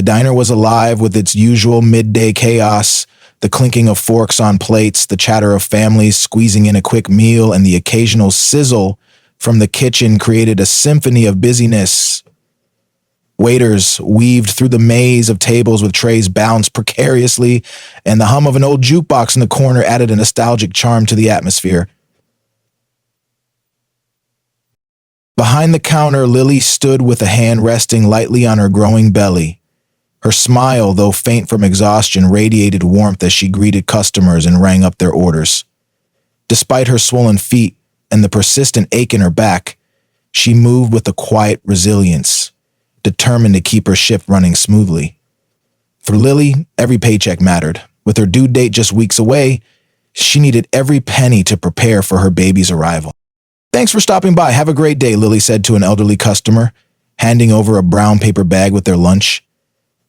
diner was alive with its usual midday chaos, the clinking of forks on plates, the chatter of families squeezing in a quick meal, and the occasional sizzle from the kitchen created a symphony of busyness. Waiters weaved through the maze of tables with trays balanced precariously, and the hum of an old jukebox in the corner added a nostalgic charm to the atmosphere. Behind the counter, Lily stood with a hand resting lightly on her growing belly. Her smile, though faint from exhaustion, radiated warmth as she greeted customers and rang up their orders. Despite her swollen feet and the persistent ache in her back, she moved with a quiet resilience, determined to keep her shift running smoothly. For Lily, every paycheck mattered. With her due date just weeks away, she needed every penny to prepare for her baby's arrival. "Thanks for stopping by. Have a great day," Lily said to an elderly customer, handing over a brown paper bag with their lunch.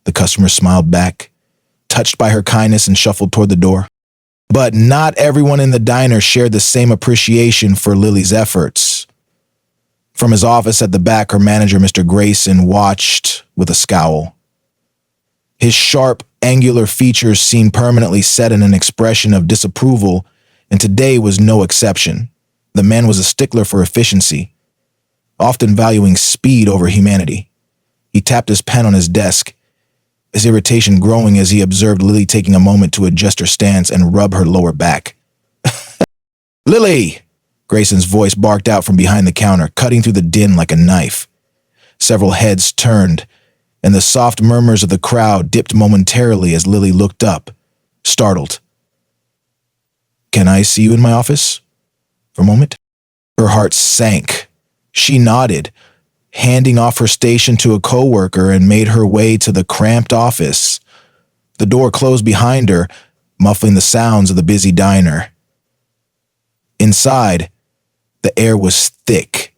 The customer smiled back, touched by her kindness, and shuffled toward the door. But not everyone in the diner shared the same appreciation for Lily's efforts. From his office at the back, her manager, Mr. Grayson, watched with a scowl. His sharp, angular features seemed permanently set in an expression of disapproval, and today was no exception. The man was a stickler for efficiency, often valuing speed over humanity. He tapped his pen on his desk, his irritation growing as he observed Lily taking a moment to adjust her stance and rub her lower back. "Lily!" Grayson's voice barked out from behind the counter, cutting through the din like a knife. Several heads turned, and the soft murmurs of the crowd dipped momentarily as Lily looked up, startled. "Can I see you in my office for a moment?" Her heart sank. She nodded, handing off her station to a coworker, and made her way to the cramped office. The door closed behind her, muffling the sounds of the busy diner. Inside, the air was thick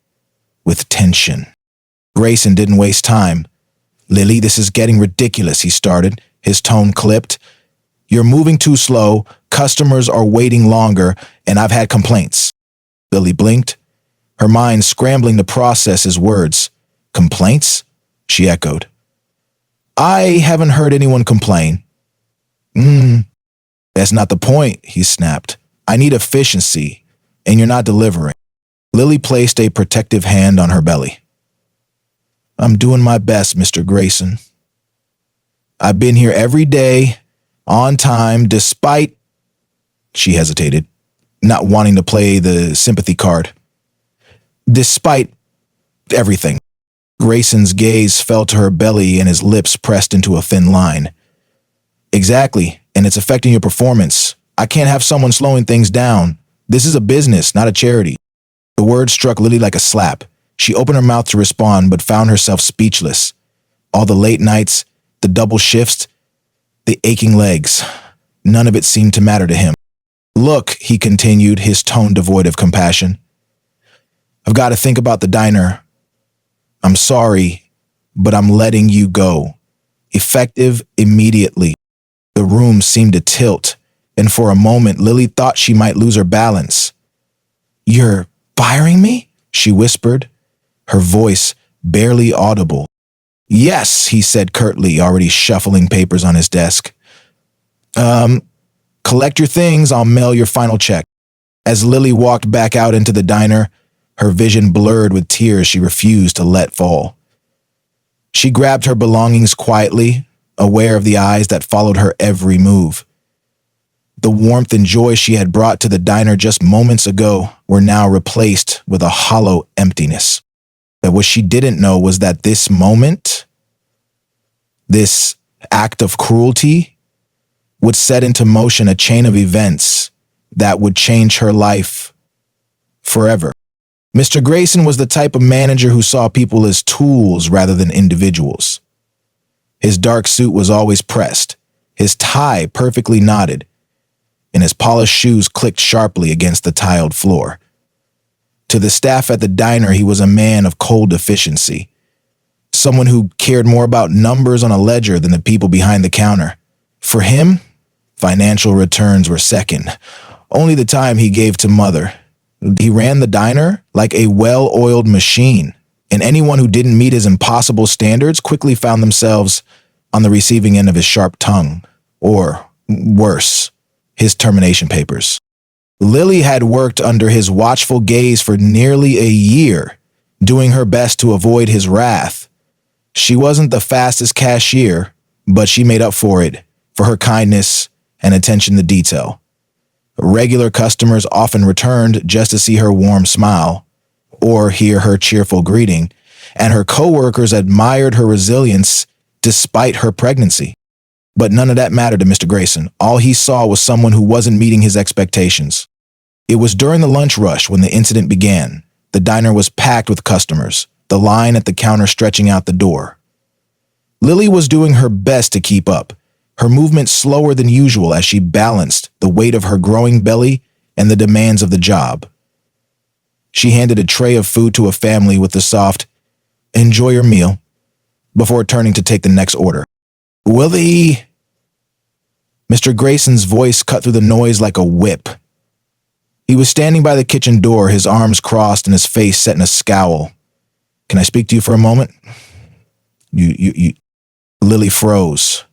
with tension. Grayson didn't waste time. "Lily, this is getting ridiculous," he started, his tone clipped. "You're moving too slow, customers are waiting longer, and I've had complaints." Lily blinked, her mind scrambling to process his words. "Complaints?" she echoed. "I haven't heard anyone complain." "That's not the point," he snapped. "I need efficiency, and you're not delivering." Lily placed a protective hand on her belly. "I'm doing my best, Mr. Grayson. I've been here every day, on time, despite—" She hesitated, not wanting to play the sympathy card. "Despite everything." Grayson's gaze fell to her belly and his lips pressed into a thin line. "Exactly, and it's affecting your performance. I can't have someone slowing things down. This is a business, not a charity." The word struck Lily like a slap. She opened her mouth to respond, but found herself speechless. All the late nights, the double shifts, the aching legs, none of it seemed to matter to him. "Look," he continued, his tone devoid of compassion. "I've got to think about the diner. I'm sorry, but I'm letting you go. Effective immediately." The room seemed to tilt, and for a moment Lily thought she might lose her balance. "You're firing me?" she whispered, her voice barely audible. "Yes," he said curtly, already shuffling papers on his desk. Collect your things, I'll mail your final check." As Lily walked back out into the diner, her vision blurred with tears she refused to let fall. She grabbed her belongings quietly, aware of the eyes that followed her every move. The warmth and joy she had brought to the diner just moments ago were now replaced with a hollow emptiness. But what she didn't know was that this moment, this act of cruelty, would set into motion a chain of events that would change her life forever. Mr. Grayson was the type of manager who saw people as tools rather than individuals. His dark suit was always pressed, his tie perfectly knotted, and his polished shoes clicked sharply against the tiled floor. To the staff at the diner, he was a man of cold efficiency, someone who cared more about numbers on a ledger than the people behind the counter. For him, financial returns were second, only the time he gave to Mother. He ran the diner like a well-oiled machine, and anyone who didn't meet his impossible standards quickly found themselves on the receiving end of his sharp tongue, or worse, his termination papers. Lily had worked under his watchful gaze for nearly a year, doing her best to avoid his wrath. She wasn't the fastest cashier, but she made up for it, for her kindness and attention to detail. Regular customers often returned just to see her warm smile or hear her cheerful greeting, and her coworkers admired her resilience despite her pregnancy. But none of that mattered to Mr. Grayson. All he saw was someone who wasn't meeting his expectations. It was during the lunch rush when the incident began. The diner was packed with customers, the line at the counter stretching out the door. Lily was doing her best to keep up, her movements slower than usual as she balanced the weight of her growing belly and the demands of the job. She handed a tray of food to a family with the soft, "Enjoy your meal," before turning to take the next order. "Willie!" Mr. Grayson's voice cut through the noise like a whip. He was standing by the kitchen door, his arms crossed and his face set in a scowl. "Can I speak to you for a moment?" Lily froze.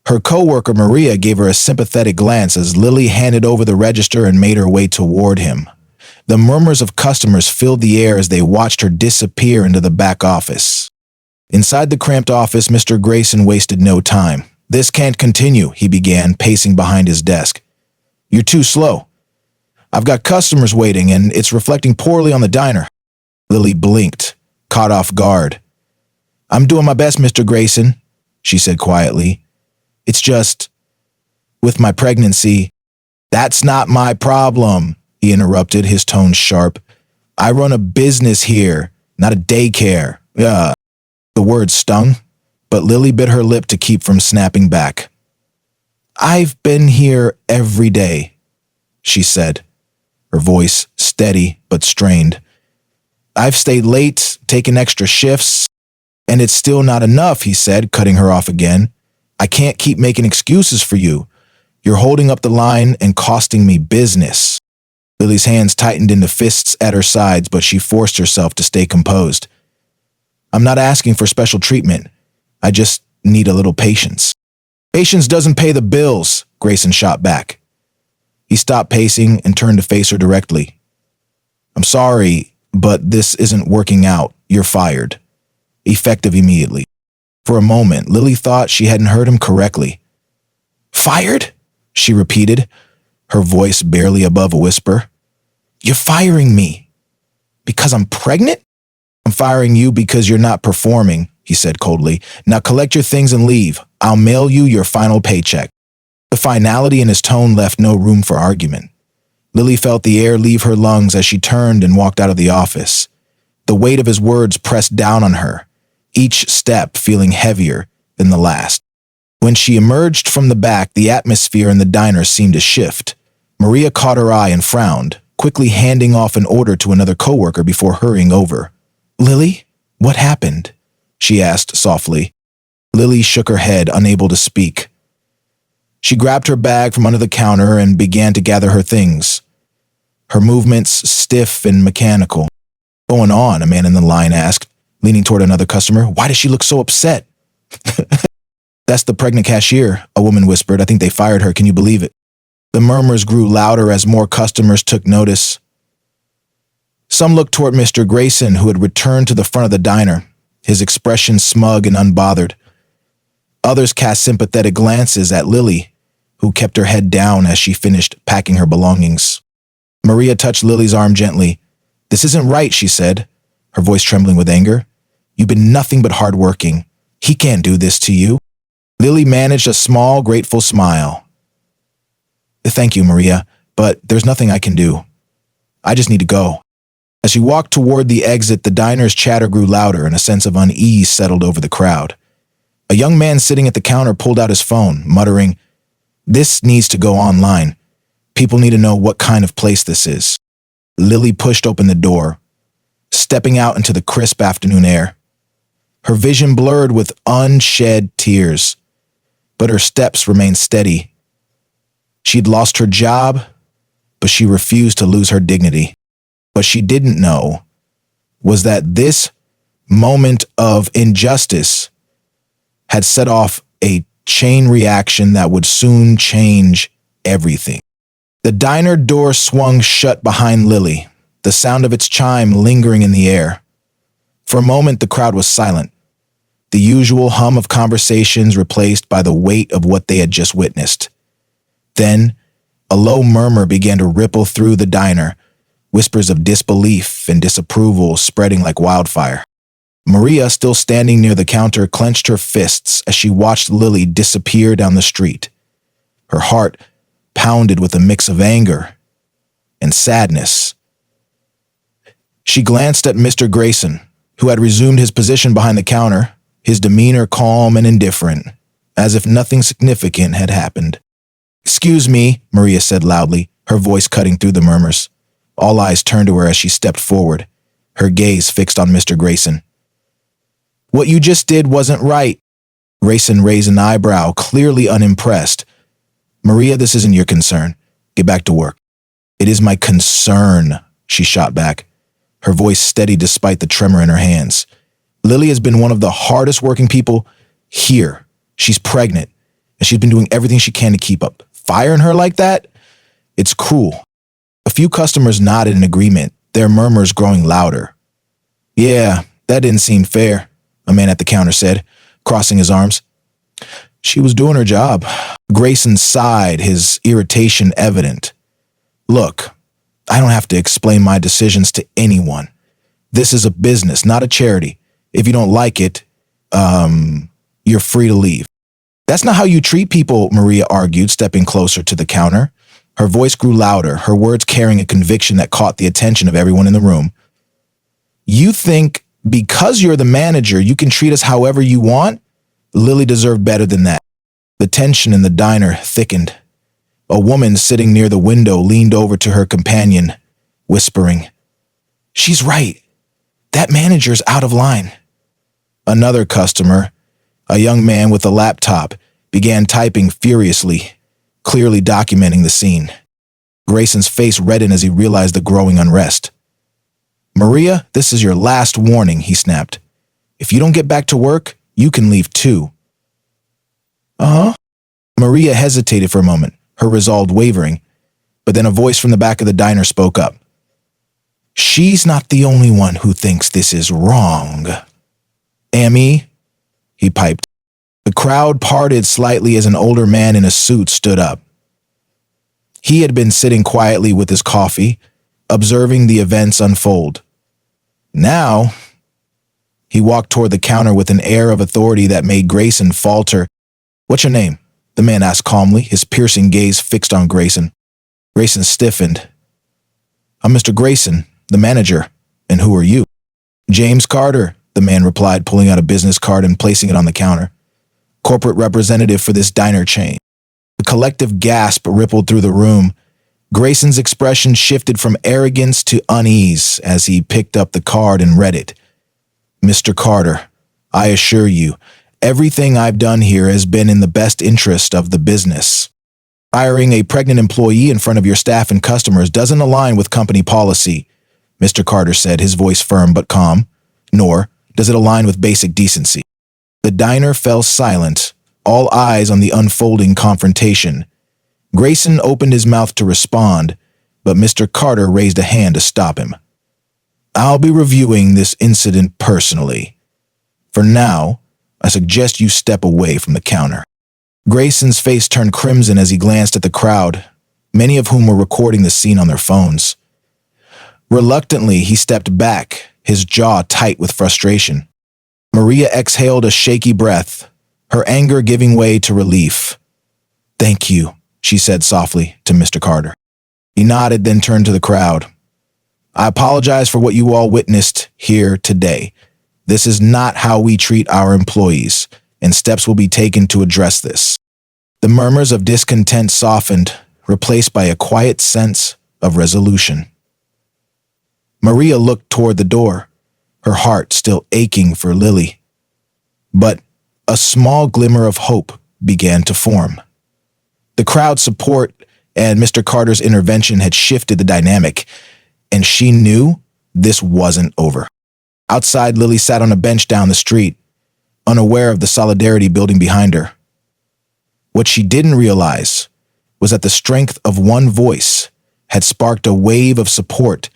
Her coworker Maria gave her a sympathetic glance as Lily handed over the register and made her way toward him. The murmurs of customers filled the air as they watched her disappear into the back office. Inside the cramped office, Mr. Grayson wasted no time. "This can't continue," he began, pacing behind his desk. "You're too slow. I've got customers waiting, and it's reflecting poorly on the diner." Lily blinked, caught off guard. "I'm doing my best, Mr. Grayson," she said quietly. "It's just, with my pregnancy." "That's not my problem," he interrupted, his tone sharp. "I run a business here, not a daycare." The words stung, but Lily bit her lip to keep from snapping back. "I've been here every day," she said, her voice steady but strained. "I've stayed late, taken extra shifts, and it's still not enough," he said, cutting her off again. "I can't keep making excuses for you. You're holding up the line and costing me business." Lily's hands tightened into fists at her sides, but she forced herself to stay composed. "I'm not asking for special treatment. I just need a little patience." "Patience doesn't pay the bills," Grayson shot back. He stopped pacing and turned to face her directly. "I'm sorry, but this isn't working out. You're fired. Effective immediately." For a moment, Lily thought she hadn't heard him correctly. "Fired?" she repeated, her voice barely above a whisper. "You're firing me because I'm pregnant?" "I'm firing you because you're not performing," he said coldly. "Now collect your things and leave. I'll mail you your final paycheck." The finality in his tone left no room for argument. Lily felt the air leave her lungs as she turned and walked out of the office. The weight of his words pressed down on her, each step feeling heavier than the last. When she emerged from the back, the atmosphere in the diner seemed to shift. Maria caught her eye and frowned, quickly handing off an order to another coworker before hurrying over. "Lily, what happened?" she asked softly. Lily shook her head, unable to speak. She grabbed her bag from under the counter and began to gather her things, her movements stiff and mechanical. "What's going on?" a man in the line asked, leaning toward another customer. "Why does she look so upset?" "That's the pregnant cashier," a woman whispered. "I think they fired her. Can you believe it?" The murmurs grew louder as more customers took notice. Some looked toward Mr. Grayson, who had returned to the front of the diner, his expression smug and unbothered. Others cast sympathetic glances at Lily, who kept her head down as she finished packing her belongings. Maria touched Lily's arm gently. "This isn't right," she said, her voice trembling with anger. "You've been nothing but hardworking. He can't do this to you." Lily managed a small, grateful smile. "Thank you, Maria, but there's nothing I can do. I just need to go." As she walked toward the exit, the diner's chatter grew louder and a sense of unease settled over the crowd. A young man sitting at the counter pulled out his phone, muttering, "This needs to go online. People need to know what kind of place this is." Lily pushed open the door, stepping out into the crisp afternoon air. Her vision blurred with unshed tears, but her steps remained steady. She'd lost her job, but she refused to lose her dignity. What she didn't know was that this moment of injustice had set off a chain reaction that would soon change everything. The diner door swung shut behind Lily, the sound of its chime lingering in the air. For a moment, the crowd was silent, the usual hum of conversations replaced by the weight of what they had just witnessed. Then, a low murmur began to ripple through the diner, whispers of disbelief and disapproval spreading like wildfire. Maria, still standing near the counter, clenched her fists as she watched Lily disappear down the street. Her heart pounded with a mix of anger and sadness. She glanced at Mr. Grayson, who had resumed his position behind the counter, his demeanor calm and indifferent, as if nothing significant had happened. "Excuse me," Maria said loudly, her voice cutting through the murmurs. All eyes turned to her as she stepped forward, her gaze fixed on Mr. Grayson. "What you just did wasn't right." Grayson raised an eyebrow, clearly unimpressed. "Maria, this isn't your concern. Get back to work." "It is my concern," she shot back, her voice steady despite the tremor in her hands. "Lily has been one of the hardest working people here. She's pregnant, and she's been doing everything she can to keep up. Firing her like that? It's cruel." A few customers nodded in agreement, their murmurs growing louder. "Yeah, that didn't seem fair," a man at the counter said, crossing his arms. "She was doing her job." Grayson sighed, his irritation evident. "Look, I don't have to explain my decisions to anyone. This is a business, not a charity. If you don't like it, you're free to leave." "That's not how you treat people," Maria argued, stepping closer to the counter. Her voice grew louder, her words carrying a conviction that caught the attention of everyone in the room. "You think because you're the manager, you can treat us however you want? Lily deserved better than that." The tension in the diner thickened. A woman sitting near the window leaned over to her companion, whispering, "She's right. That manager's out of line." Another customer, a young man with a laptop, began typing furiously, clearly documenting the scene. Grayson's face reddened as he realized the growing unrest. "Maria, this is your last warning," he snapped. "If you don't get back to work, you can leave too." "Uh-huh?" Maria hesitated for a moment, her resolve wavering, but then a voice from the back of the diner spoke up. "She's not the only one who thinks this is wrong." "Amy," he piped. The crowd parted slightly as an older man in a suit stood up. He had been sitting quietly with his coffee, observing the events unfold. Now, he walked toward the counter with an air of authority that made Grayson falter. "What's your name?" the man asked calmly, his piercing gaze fixed on Grayson. Grayson stiffened. "I'm Mr. Grayson, the manager. And who are you?" "James Carter," the man replied, pulling out a business card and placing it on the counter. "Corporate representative for this diner chain." A collective gasp rippled through the room. Grayson's expression shifted from arrogance to unease as he picked up the card and read it. "Mr. Carter, I assure you, everything I've done here has been in the best interest of the business. Hiring a pregnant employee in front of your staff and customers doesn't align with company policy," Mr. Carter said, his voice firm but calm, "nor does it align with basic decency." The diner fell silent, all eyes on the unfolding confrontation. Grayson opened his mouth to respond, but Mr. Carter raised a hand to stop him. "I'll be reviewing this incident personally. For now, I suggest you step away from the counter." Grayson's face turned crimson as he glanced at the crowd, many of whom were recording the scene on their phones. Reluctantly, he stepped back, his jaw tight with frustration. Maria exhaled a shaky breath, her anger giving way to relief. "Thank you," she said softly to Mr. Carter. He nodded, then turned to the crowd. "I apologize for what you all witnessed here today. This is not how we treat our employees, and steps will be taken to address this." The murmurs of discontent softened, replaced by a quiet sense of resolution. Maria looked toward the door, her heart still aching for Lily. But a small glimmer of hope began to form. The crowd's support and Mr. Carter's intervention had shifted the dynamic, and she knew this wasn't over. Outside, Lily sat on a bench down the street, unaware of the solidarity building behind her. What she didn't realize was that the strength of one voice had sparked a wave of support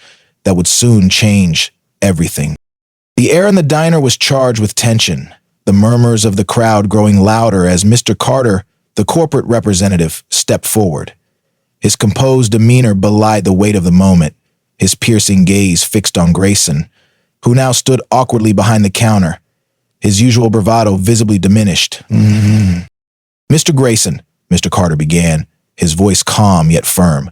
that would soon change everything. The air in the diner was charged with tension, the murmurs of the crowd growing louder as Mr. Carter, the corporate representative, stepped forward. His composed demeanor belied the weight of the moment, his piercing gaze fixed on Grayson, who now stood awkwardly behind the counter, his usual bravado visibly diminished. Mr. Grayson, Mr. Carter began, his voice calm yet firm.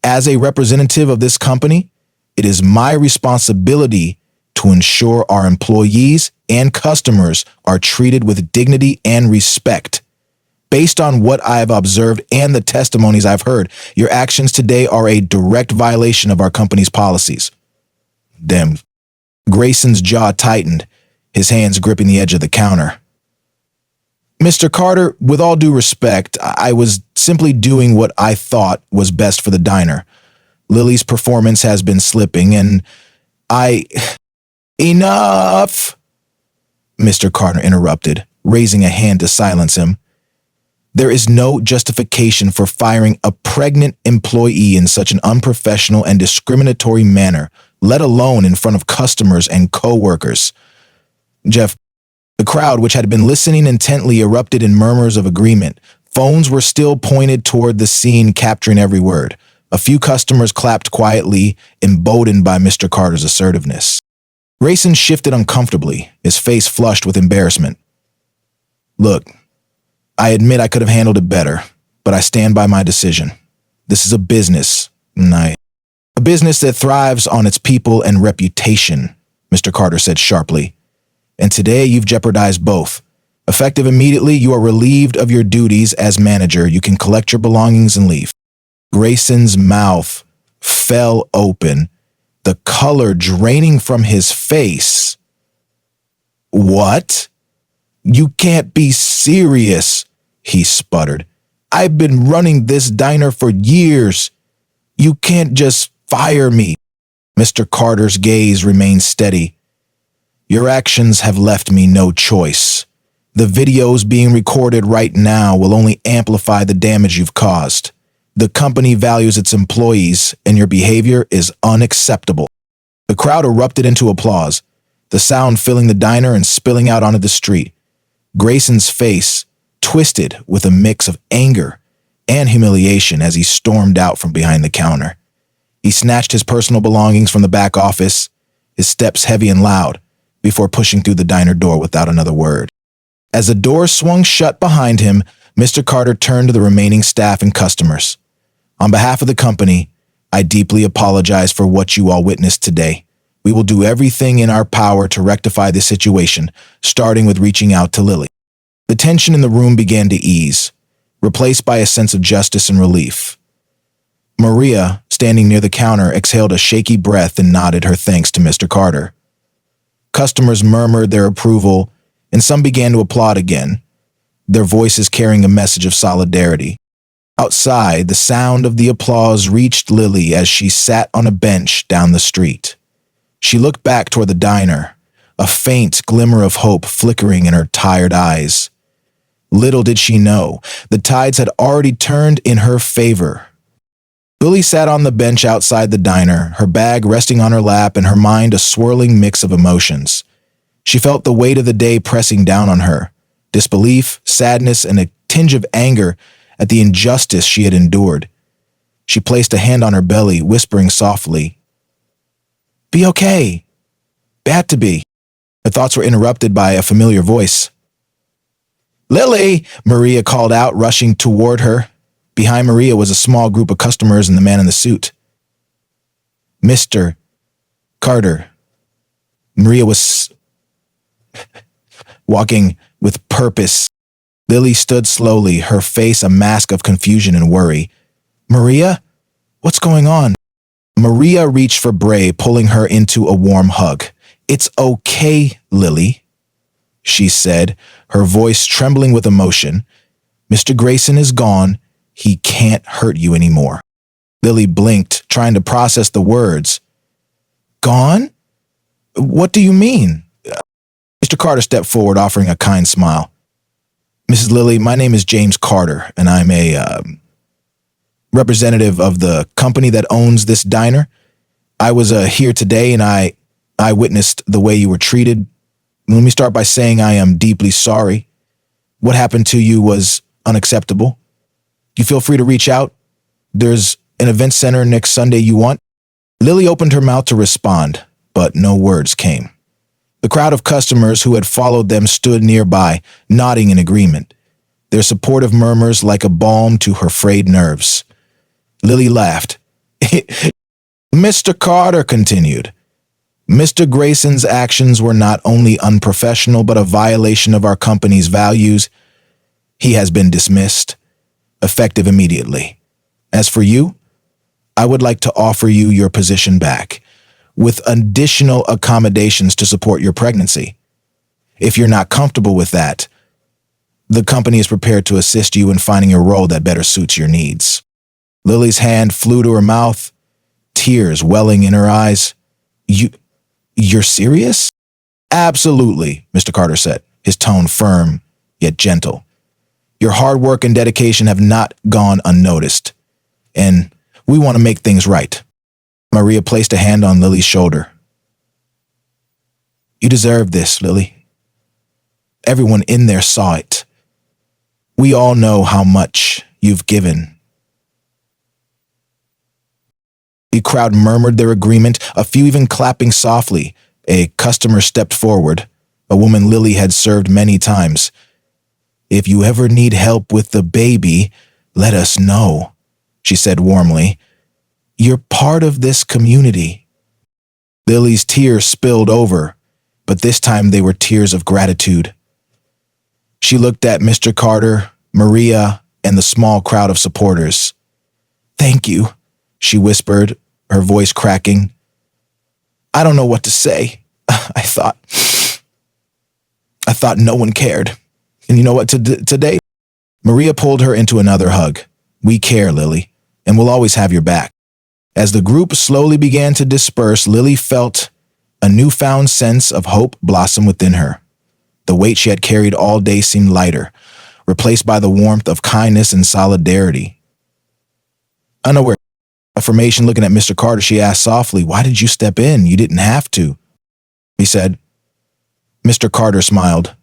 As a representative of this company, it is my responsibility to ensure our employees and customers are treated with dignity and respect. Based on what I have observed and the testimonies I've heard, your actions today are a direct violation of our company's policies. Damn. Grayson's jaw tightened, his hands gripping the edge of the counter. Mr. Carter, with all due respect, I was simply doing what I thought was best for the diner. Lily's performance has been slipping, and Enough! Mr. Carter interrupted, raising a hand to silence him. There is no justification for firing a pregnant employee in such an unprofessional and discriminatory manner, let alone in front of customers and co-workers. Jeff, the crowd, which had been listening intently, erupted in murmurs of agreement. Phones were still pointed toward the scene, capturing every word. A few customers clapped quietly, emboldened by Mr. Carter's assertiveness. Grayson shifted uncomfortably, his face flushed with embarrassment. Look, I admit I could have handled it better, but I stand by my decision. This is a business, a business that thrives on its people and reputation, Mr. Carter said sharply. And today you've jeopardized both. Effective immediately, you are relieved of your duties as manager. You can collect your belongings and leave. Grayson's mouth fell open, the color draining from his face. What? You can't be serious, he sputtered. I've been running this diner for years. You can't just fire me. Mr. Carter's gaze remained steady. Your actions have left me no choice. The videos being recorded right now will only amplify the damage you've caused. The company values its employees, and your behavior is unacceptable. The crowd erupted into applause, the sound filling the diner and spilling out onto the street. Grayson's face twisted with a mix of anger and humiliation as he stormed out from behind the counter. He snatched his personal belongings from the back office, his steps heavy and loud, before pushing through the diner door without another word. As the door swung shut behind him, Mr. Carter turned to the remaining staff and customers. On behalf of the company, I deeply apologize for what you all witnessed today. We will do everything in our power to rectify the situation, starting with reaching out to Lily. The tension in the room began to ease, replaced by a sense of justice and relief. Maria, standing near the counter, exhaled a shaky breath and nodded her thanks to Mr. Carter. Customers murmured their approval, and some began to applaud again, their voices carrying a message of solidarity. Outside, the sound of the applause reached Lily as she sat on a bench down the street. She looked back toward the diner, a faint glimmer of hope flickering in her tired eyes. Little did she know, the tides had already turned in her favor. Lily sat on the bench outside the diner, her bag resting on her lap and her mind a swirling mix of emotions. She felt the weight of the day pressing down on her, disbelief, sadness, and a tinge of anger at the injustice she had endured. She placed a hand on her belly, whispering softly, "Be okay. Bad to be." Her thoughts were interrupted by a familiar voice. "Lily!" Maria called out, rushing toward her. Behind Maria was a small group of customers and the man in the suit. "Mr. Carter." Maria was walking with purpose. Lily stood slowly, her face a mask of confusion and worry. "Maria? What's going on?" Maria reached for Bray, pulling her into a warm hug. "It's okay, Lily," she said, her voice trembling with emotion. "Mr. Grayson is gone. He can't hurt you anymore." Lily blinked, trying to process the words. "Gone? What do you mean?" Mr. Carter stepped forward, offering a kind smile. Mrs. Lilly, my name is James Carter, and I'm a representative of the company that owns this diner. I was here today, and I witnessed the way you were treated. Let me start by saying I am deeply sorry. What happened to you was unacceptable. You feel free to reach out. There's an event center next Sunday you want. Lily opened her mouth to respond, but no words came. The crowd of customers who had followed them stood nearby, nodding in agreement, their supportive murmurs like a balm to her frayed nerves. Lily laughed. Mr. Carter continued. Mr. Grayson's actions were not only unprofessional but a violation of our company's values. He has been dismissed, effective immediately. As for you, I would like to offer you your position back, with additional accommodations to support your pregnancy. If you're not comfortable with that, the company is prepared to assist you in finding a role that better suits your needs. Lily's hand flew to her mouth, tears welling in her eyes. You're serious? Absolutely, Mr. Carter said, his tone firm yet gentle. Your hard work and dedication have not gone unnoticed, and we want to make things right. Maria placed a hand on Lily's shoulder. You deserve this, Lily. Everyone in there saw it. We all know how much you've given. The crowd murmured their agreement, a few even clapping softly. A customer stepped forward, a woman Lily had served many times. If you ever need help with the baby, let us know, she said warmly. You're part of this community. Lily's tears spilled over, but this time they were tears of gratitude. She looked at Mr. Carter, Maria, and the small crowd of supporters. Thank you, she whispered, her voice cracking. I don't know what to say. I thought no one cared. And you know what, today? Maria pulled her into another hug. We care, Lily, and we'll always have your back. As the group slowly began to disperse, Lily felt a newfound sense of hope blossom within her. The weight she had carried all day seemed lighter, replaced by the warmth of kindness and solidarity. Unaware of affirmation, looking at Mr. Carter, she asked softly, why did you step in? You didn't have to. He said. Mr. Carter smiled.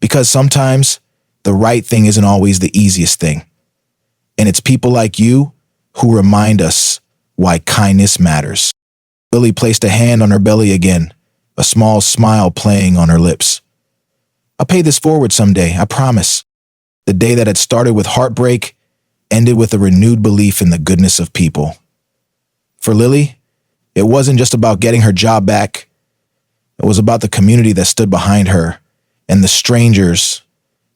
Because sometimes the right thing isn't always the easiest thing. And it's people like you who remind us why kindness matters. Lily placed a hand on her belly again, a small smile playing on her lips. I'll pay this forward someday, I promise. The day that had started with heartbreak ended with a renewed belief in the goodness of people. For Lily, it wasn't just about getting her job back. It was about the community that stood behind her and the strangers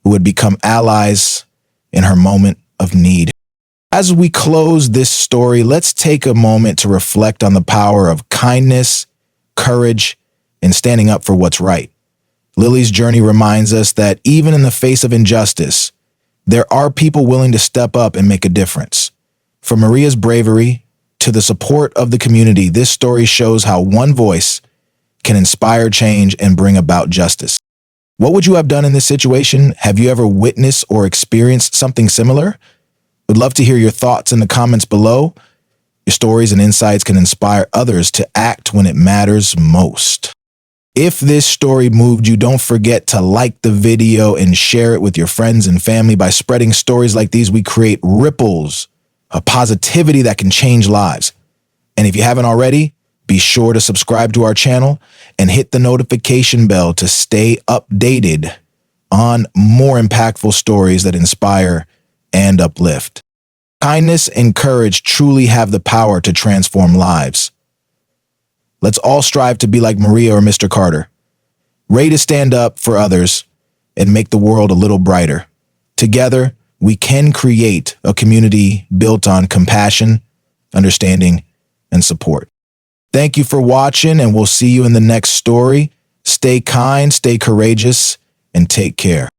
who would become allies in her moment of need. As we close this story, let's take a moment to reflect on the power of kindness, courage, and standing up for what's right. Lily's journey reminds us that even in the face of injustice, there are people willing to step up and make a difference. From Maria's bravery to the support of the community, this story shows how one voice can inspire change and bring about justice. What would you have done in this situation? Have you ever witnessed or experienced something similar? Would love to hear your thoughts in the comments below. Your stories and insights can inspire others to act when it matters most. If this story moved you, don't forget to like the video and share it with your friends and family. By spreading stories like these, we create ripples of positivity that can change lives. And if you haven't already, be sure to subscribe to our channel and hit the notification bell to stay updated on more impactful stories that inspire and uplift. Kindness and courage truly have the power to transform lives. Let's all strive to be like Maria or Mr. Carter, ready to stand up for others and make the world a little brighter. Together, we can create a community built on compassion, understanding, and support. Thank you for watching, and we'll see you in the next story. Stay kind, stay courageous, and take care.